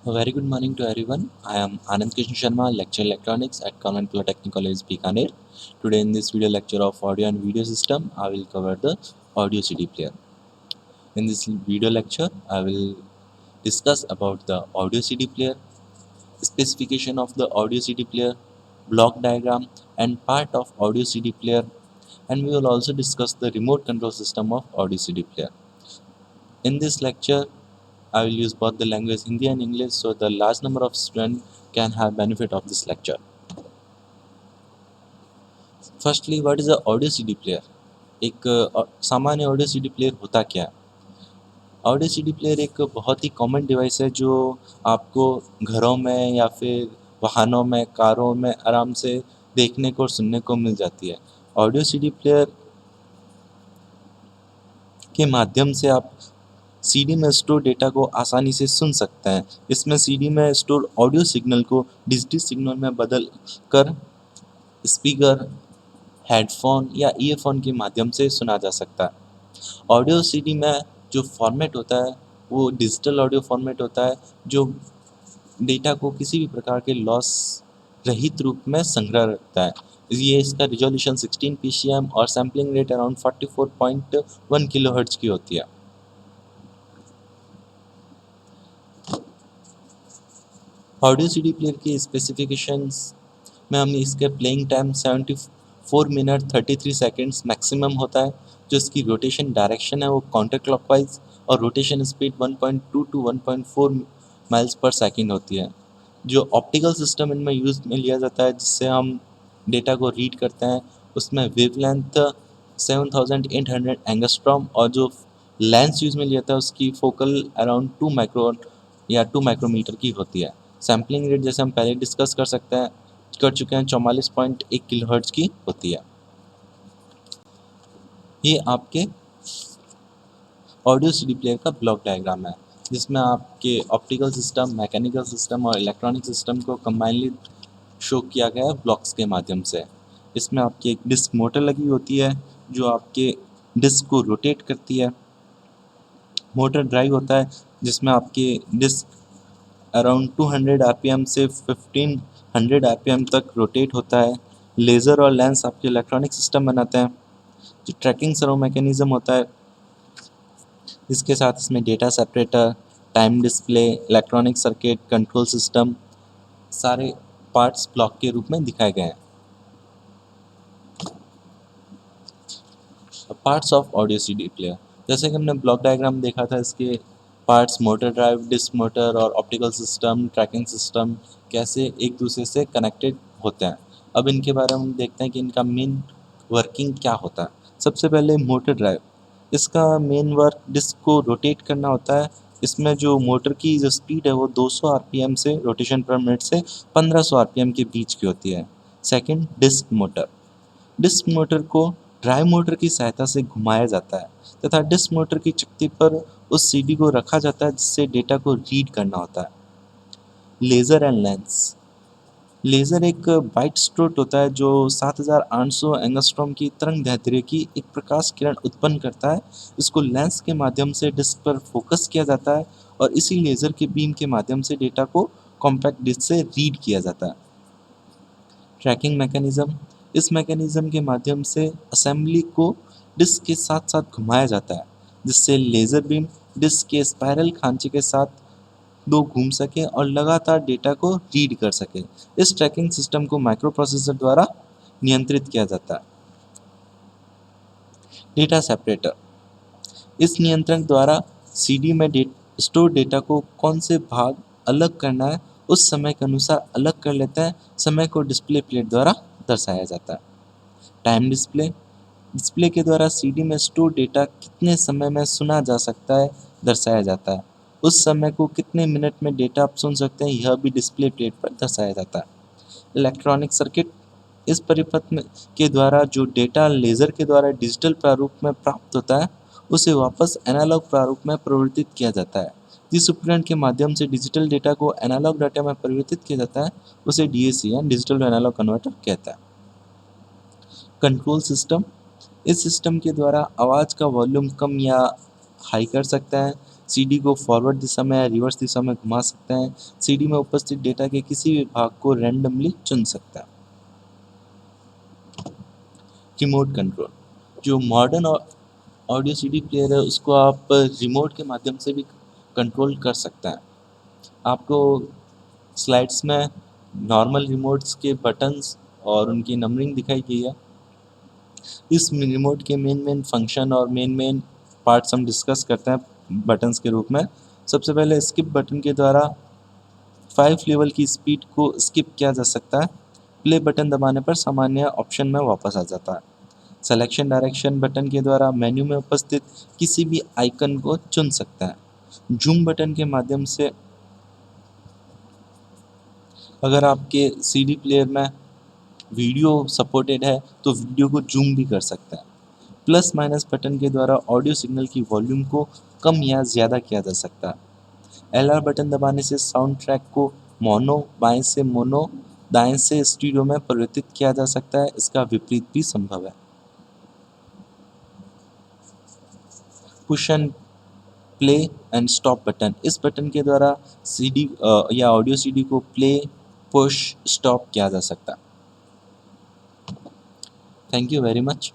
A very good morning to everyone. I am Anand Krishna Sharma, lecturer electronics at Convent Polytechnic College, Bikaner. Today in this video lecture of audio and video system, I will cover the audio CD player. In this video lecture, I will discuss about the audio CD player, specification of the audio CD player, block diagram and part of audio CD player, and we will also discuss the remote control system of audio CD player. In this lecture, I will use both the language Hindi and English so the large number of students can have benefit of this lecture. Firstly, what is a audio CD player? एक सामान्य audio CD player होता क्या है? Audio CD player एक बहुत ही common device है जो आपको घरों में या फिर वाहनों में, कारों में आराम से देखने को और सुनने को मिल जाती है। ऑडियो सीडी प्लेयर के माध्यम से आप सीडी में स्टोर डेटा को आसानी से सुन सकते हैं। इसमें सीडी में स्टोर ऑडियो सिग्नल को डिजिटल सिग्नल में बदल कर स्पीकर, हेडफोन या ईयरफोन के माध्यम से सुना जा सकता है। ऑडियो सीडी में जो फॉर्मेट होता है वो डिजिटल ऑडियो फॉर्मेट होता है जो डेटा को किसी भी प्रकार के लॉस रहित रूप में संग्रह रखता है। ये इसका रिजोल्यूशन 16 PCM और सैम्पलिंग रेट अराउंड 44.1 किलोहर्ट्ज की होती है। ऑडियो सीडी प्लेयर की स्पेसिफिकेशंस में हमने इसके playing time 74 minute 33 seconds maximum होता है। जो इसकी रोटेशन डायरेक्शन है वो काउंटर क्लॉकवाइज और rotation speed 1.2 to 1.4 miles per second होती है। जो ऑप्टिकल सिस्टम इनमें यूज़ में लिया जाता है जिससे हम डेटा को रीड करते हैं उसमें वेवलेंथ 7800 एंगस्ट्रॉम और जो लेंस यूज़ में लिया जाता है उसकी फोकल अराउंड 2 माइक्रोन या 2 माइक्रोमीटर की होती है। सैम्पलिंग रेट जैसे हम पहले डिस्कस कर चुके हैं 44.1 किलोहर्ट्ज की होती है। ये आपके ऑडियो सीडी प्लेयर का ब्लॉक डायग्राम है जिसमें आपके ऑप्टिकल सिस्टम, मैकेनिकल सिस्टम और इलेक्ट्रॉनिक सिस्टम को कंबाइनली शो किया गया है ब्लॉक्स के माध्यम से। इसमें आपकी एक डिस्क मोटर लगी होती है जो आपके डिस्क को रोटेट करती है। मोटर ड्राइव होता है जिसमें आपकी डिस्क अराउंड 200 RPM से 1500 RPM तक रोटेट होता है। लेज़र और लेंस आपके इलेक्ट्रॉनिक सिस्टम बनाते हैं। जो ट्रैकिंग सर्वो मैकेनिज्म होता है इसके साथ इसमें data separator, time display, electronic circuit, control system सारे पार्ट्स ब्लॉक के रूप में दिखाए गए हैं। Parts of audio CD player, जैसे कि हमने ब्लॉक डायग्राम देखा था, इसके parts motor drive, disc motor और ऑप्टिकल सिस्टम, ट्रैकिंग सिस्टम कैसे एक दूसरे से कनेक्टेड होते हैं। अब इनके बारे में हम देखते हैं कि इनका मेन वर्किंग क्या होता है। सबसे पहले मोटर ड्राइव, इसका मेन वर्क डिस्क को रोटेट करना होता है। इसमें जो मोटर की जो स्पीड है वो 200 RPM से रोटेशन पर मिनट से 1500 RPM के बीच की होती है। Second, disc motor, disc motor को ड्राइव मोटर की सहायता से घुमाया जाता है तथा डिस्क मोटर की चकती पर उस सीडी को रखा जाता है जिससे डेटा को रीड करना होता है। लेज़र एंड लेंस, लेज़र एक वाइट स्ट्रोट होता है जो 7800 एंगस्ट्रॉम की तरंग दैर्ध्य की एक प्रकाश किरण उत्पन्न करता है। इसको लेंस के माध्यम से डिस्क पर फोकस किया जाता है और इसी लेज़र के बीम के माध्यम से डेटा को कॉम्पैक्ट डिस्क से रीड किया जाता है। ट्रैकिंग मैकेनिज्म, इस मैकेनिज्म के माध्यम से असेंबली को डिस्क के साथ साथ घुमाया जाता है जिससे लेज़र बीम डिस्क के स्पाइरल खांचे के साथ दो घूम सके और लगातार डेटा को रीड कर सके। इस ट्रैकिंग सिस्टम को माइक्रो प्रोसेसर द्वारा नियंत्रित किया जाता है। डेटा सेपरेटर, इस नियंत्रक द्वारा सीडी में स्टोर डेटा को कौन से भाग अलग करना है उस समय के अनुसार अलग कर लेते हैं। समय को डिस्प्ले प्लेट द्वारा दर्शाया जाता है। टाइम डिस्प्ले, डिस्प्ले के द्वारा सीडी में स्टोर डेटा कितने समय में सुना जा सकता है दर्शाया जाता है। उस समय को कितने मिनट में डेटा आप सुन सकते हैं यह भी डिस्प्ले प्लेट पर दर्शाया जाता है। इलेक्ट्रॉनिक सर्किट, इस परिपथ में के द्वारा जो डेटा लेज़र के द्वारा डिजिटल प्रारूप में प्राप्त होता है उसे वापस एनालॉग प्रारूप में परिवर्तित किया जाता है। जिस उपकरण के माध्यम से डिजिटल डेटा को एनालॉग डाटा में परिवर्तित किया जाता है उसे DAC या डिजिटल टू एनालॉग कन्वर्टर कहता है। कंट्रोल सिस्टम, इस सिस्टम के द्वारा आवाज़ का वॉल्यूम कम या हाई कर सकता है। सीडी को फॉरवर्ड दिशा में या रिवर्स दिशा में घुमा सकते हैं। सीडी में उपस्थित डेटा के किसी भी भाग को रैंडमली चुन सकते हैं। रिमोट कंट्रोल, जो मॉडर्न ऑडियो सीडी प्लेयर है उसको आप रिमोट के माध्यम से भी कंट्रोल कर सकते हैं। आपको स्लाइड्स में नॉर्मल रिमोट्स के बटन्स और उनकी नंबरिंग दिखाई गई है। इस रिमोट के मेन फंक्शन और मेन पार्ट्स हम डिस्कस करते हैं बटन्स के रूप में। सबसे पहले स्किप बटन के द्वारा 5 लेवल की स्पीड को स्किप किया जा सकता है। प्ले बटन दबाने पर सामान्य ऑप्शन में वापस आ जाता है। सिलेक्शन डायरेक्शन बटन के द्वारा मेन्यू में उपस्थित किसी भी आइकन को चुन सकता है। जूम बटन के माध्यम से अगर आपके सीडी प्लेयर में वीडियो सपोर्टेड है तो वीडियो को जूम भी कर सकता है। प्लस माइनस बटन के द्वारा ऑडियो सिग्नल की वॉल्यूम को कम या ज़्यादा किया जा सकता है। एलआर बटन दबाने से साउंड ट्रैक को मोनो बाएं से मोनो, दाएं से स्टीरियो में परिवर्तित किया जा सकता है। इसका विपरीत भी संभव है। Push and play and stop button, इस बटन के द्वारा सीडी या ऑडियो सीडी को प्ले, पुश, स्टॉप किया जा सकता है। Thank you very much.